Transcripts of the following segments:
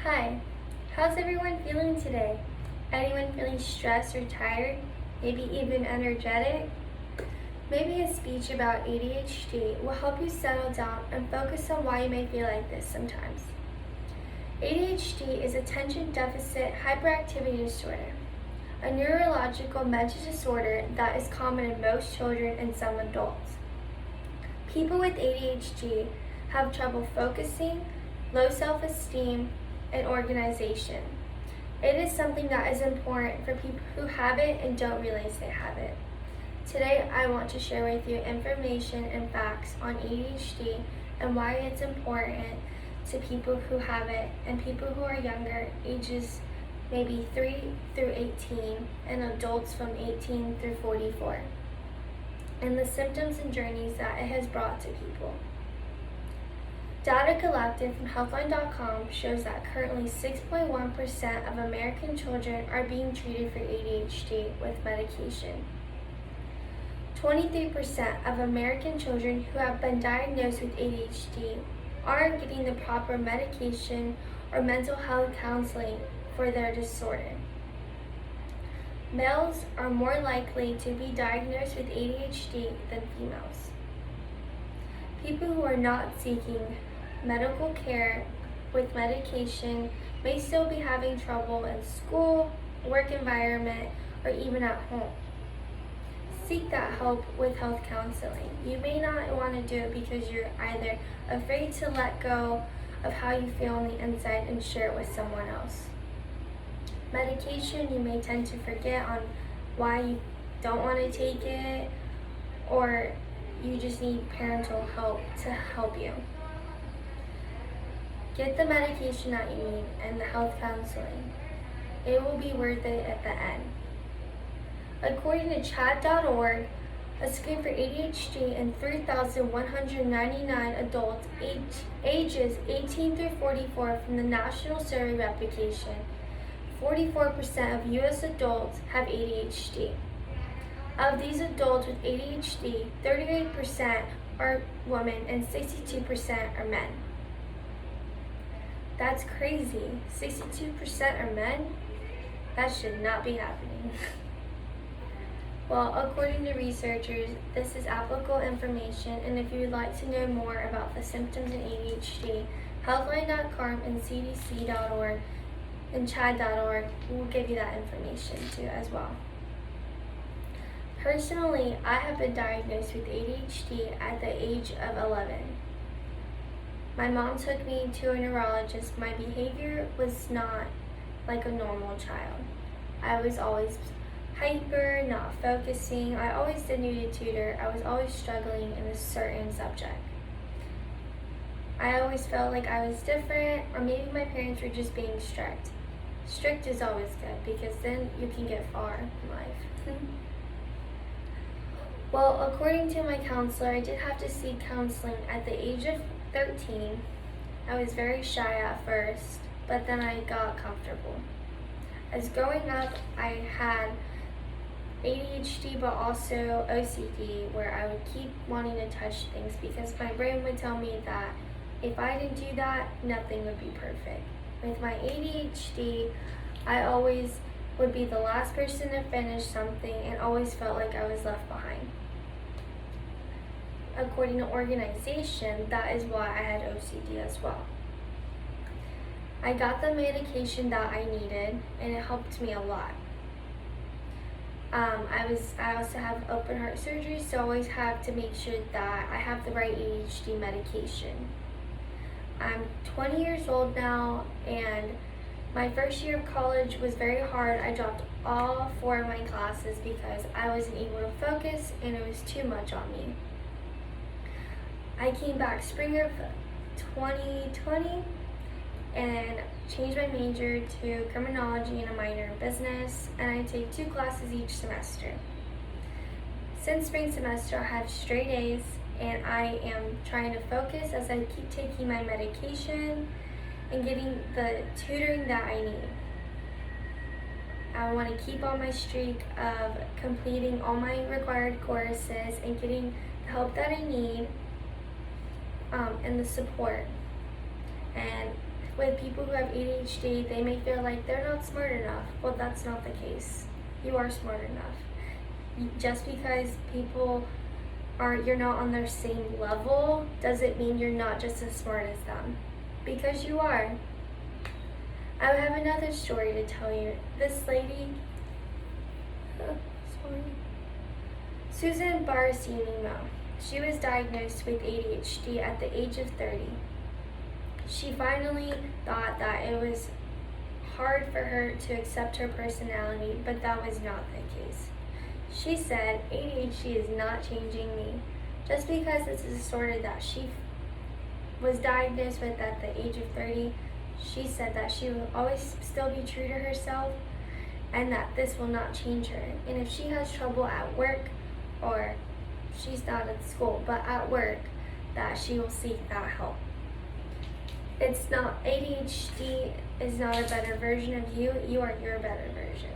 Hi, how's everyone feeling today? Anyone feeling stressed or tired? Maybe even energetic? Maybe a speech about ADHD will help you settle down and focus on why you may feel like this sometimes. ADHD is attention deficit hyperactivity disorder, a neurological mental disorder that is common in most children and some adults. People with ADHD have trouble focusing, low self-esteem, and organization. It is something that is important for people who have it and don't realize they have it. Today, I want to share with you information and facts on ADHD and why it's important to people who have it and people who are younger, ages maybe 3 through 18, and adults from 18 through 44, and the symptoms and journeys that it has brought to people. Data collected from Healthline.com shows that currently 6.1% of American children are being treated for ADHD with medication. 23% of American children who have been diagnosed with ADHD aren't getting the proper medication or mental health counseling for their disorder. Males are more likely to be diagnosed with ADHD than females. People who are not seeking medical care with medication may still be having trouble in school, work environment, or even at home. Seek that help with health counseling. You may not want to do it because you're either afraid to let go of how you feel on the inside and share it with someone else. Medication, you may tend to forget on why you don't want to take it, or you just need parental help to help you. Get the medication that you need and the health counseling. It will be worth it at the end. According to chat.org, a screen for ADHD in 3,199 adults ages 18 through 44 from the National Survey Replication, 44% of U.S. adults have ADHD. Of these adults with ADHD, 38% are women and 62% are men. That's crazy. 62% are men? That should not be happening. Well, according to researchers, this is applicable information, and if you would like to know more about the symptoms in ADHD, Healthline.com and CDC.org and CHAD.org will give you that information too as well. Personally, I have been diagnosed with ADHD at the age of 11. My mom took me to a neurologist. My behavior was not like a normal child. I was always hyper, not focusing. I always did need a tutor. I was always struggling in a certain subject. I always felt like I was different, or maybe my parents were just being strict. Strict is always good because then you can get far in life. Well, according to my counselor, I did have to seek counseling at the age of 13. I was very shy at first, but then I got comfortable. As growing up, I had ADHD but also OCD, where I would keep wanting to touch things because my brain would tell me that if I didn't do that, nothing would be perfect. With my ADHD, I always would be the last person to finish something and always felt like I was left behind. According to organization, that is why I had OCD as well. I got the medication that I needed, and it helped me a lot. I also have open heart surgery, so I always have to make sure that I have the right ADHD medication. I'm 20 years old now, and my first year of college was very hard. I dropped all 4 of my classes because I wasn't able to focus, and it was too much on me. I came back spring of 2020 and changed my major to criminology and a minor in business, and I take 2 classes each semester. Since spring semester, I have straight A's, and I am trying to focus as I keep taking my medication and getting the tutoring that I need. I want to keep on my streak of completing all my required courses and getting the help that I need and the support. And with people who have ADHD, they may feel like they're not smart enough. Well, that's not the case. You are smart enough. Just because you're not on their same level doesn't mean you're not just as smart as them. Because you are. I have another story to tell you. This lady, Susan Barasini-Mo, she was diagnosed with ADHD at the age of 30. She finally thought that it was hard for her to accept her personality, but that was not the case. She said, ADHD is not changing me. Just because it's a disorder that she was diagnosed with at the age of 30, she said that she will always still be true to herself and that this will not change her. And if she has trouble at work, or she's not at school, but at work, that she will seek that help. ADHD is not a better version of you. You are your better version.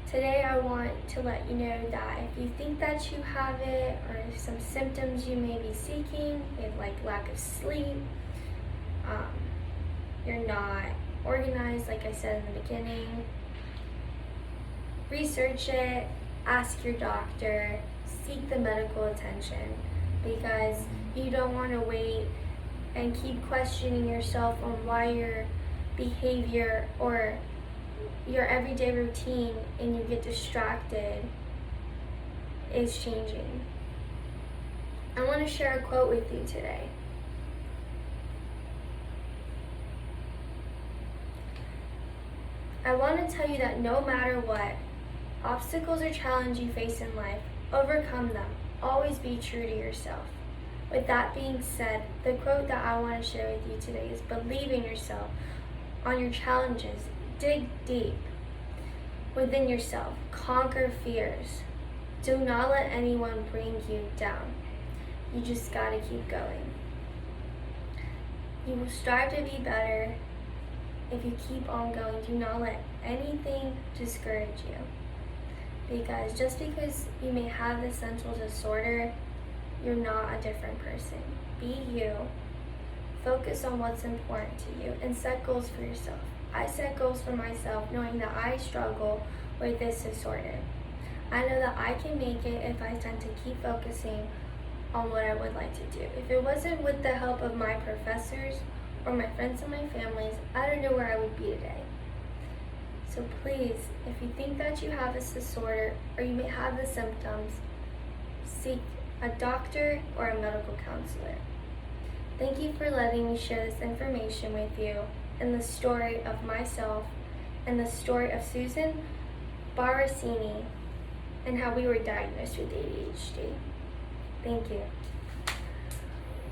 Today I want to let you know that if you think that you have it, or some symptoms you may be seeking, like lack of sleep, you're not organized, like I said in the beginning, research it, ask your doctor, seek the medical attention, because you don't want to wait and keep questioning yourself on why your behavior or your everyday routine and you get distracted is changing. I want to share a quote with you today. I want to tell you that no matter what obstacles or challenges you face in life, overcome them. Always be true to yourself. With that being said, the quote that I want to share with you today is believe in yourself, on your challenges, dig deep within yourself, conquer fears. Do not let anyone bring you down. You just gotta keep going. You will strive to be better if you keep on going. Do not let anything discourage you. Because just because you may have this mental disorder, you're not a different person. Be you. Focus on what's important to you and set goals for yourself. I set goals for myself knowing that I struggle with this disorder. I know that I can make it if I tend to keep focusing on what I would like to do. If it wasn't with the help of my professors or my friends and my families, I don't know where I would be today. So please, if you think that you have this disorder or you may have the symptoms, seek a doctor or a medical counselor. Thank you for letting me share this information with you and the story of myself and the story of Susan Barasini and how we were diagnosed with ADHD. Thank you.